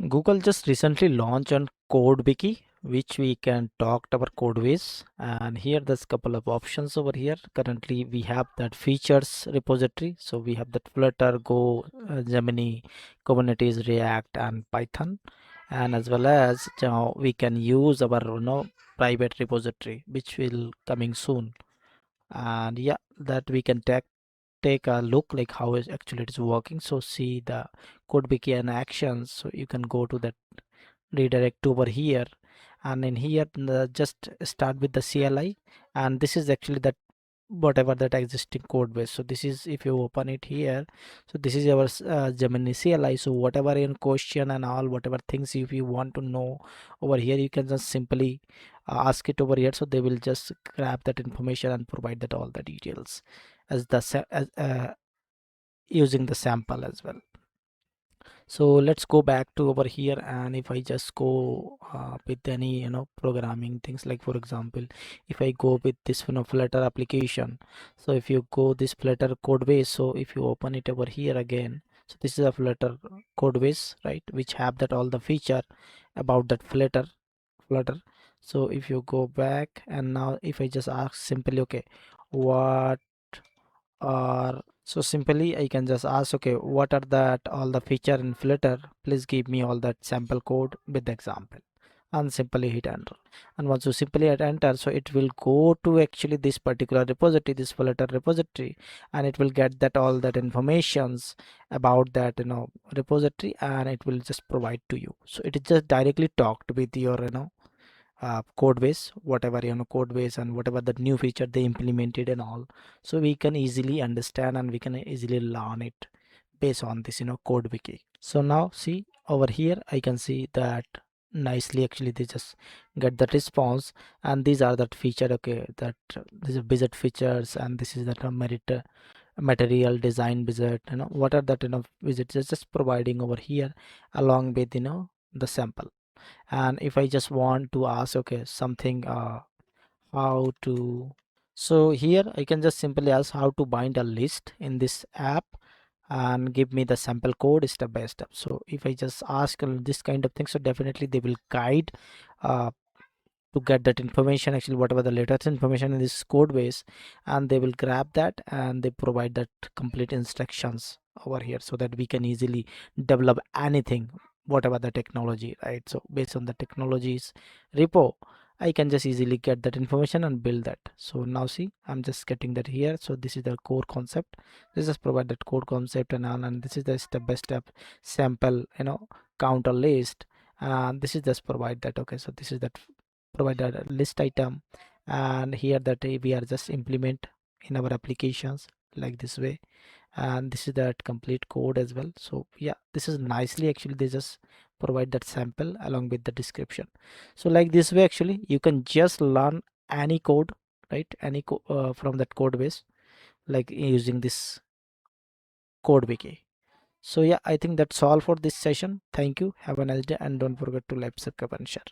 Google just recently launched on Code Wiki, which we can talk about Codebase. And here there's a couple of options over here. Currently, we have that features repository. So we have that Flutter, Go, Gemini, Kubernetes, React, and Python. And as well as we can use our private repository, which will coming soon. And yeah, that we can take a look like how is actually it is working. So see the code wiki and actions, so you can go to that redirect over here, and in here just start with the CLI, and this is actually that whatever that existing code base. So this is, if you open it here, so this is our Gemini CLI. So whatever in question and all whatever things if you want to know over here, you can just simply ask it over here. So they will just grab that information and provide that all the details as using the sample as well. So let's go back to over here, and if I just go with any programming things, like for example, if I go with this Flutter application, so if you go this Flutter code base, so if you open it over here again, so this is a Flutter code base, right, which have that all the feature about that Flutter. So if you go back, and now if I just ask simply, okay, what or so simply I can just ask, okay, what are that all the feature in Flutter, please give me all that sample code with the example, and simply hit enter. And once you simply hit enter, so it will go to actually this particular repository, this Flutter repository, and it will get that all that informations about that repository, and it will just provide to you. So it is just directly talked with your code base, whatever code base, and whatever the new feature they implemented and all. So we can easily understand and we can easily learn it based on this code wiki. So now see over here, I can see that nicely actually they just get the response, and these are that feature, okay, that these are visit features, and this is that material design visit, what are that visits just providing over here along with the sample. And if I just want to ask, okay, something how to, so here I can just simply ask how to bind a list in this app, and give me the sample code step by step. So if I just ask this kind of thing, so definitely they will guide uh, to get that information, actually whatever the latest information in this code base, and they will grab that and they provide that complete instructions over here, so that we can easily develop anything, whatever the technology, right? So based on the technologies repo, I can just easily get that information and build that. So now see, I'm just getting that here. So this is the core concept. This is provide that code concept and all, and this is the step by step sample counter list, and this is just provide that. Okay, so this is that provide a list item, and here that we are just implement in our applications like this way, and this is that complete code as well. So yeah, this is nicely actually they just provide that sample along with the description. So like this way actually you can just learn any code, right, from that code base, like using this code wiki. So yeah, I think that's all for this session. Thank you, have a nice day, and don't forget to like, subscribe and share.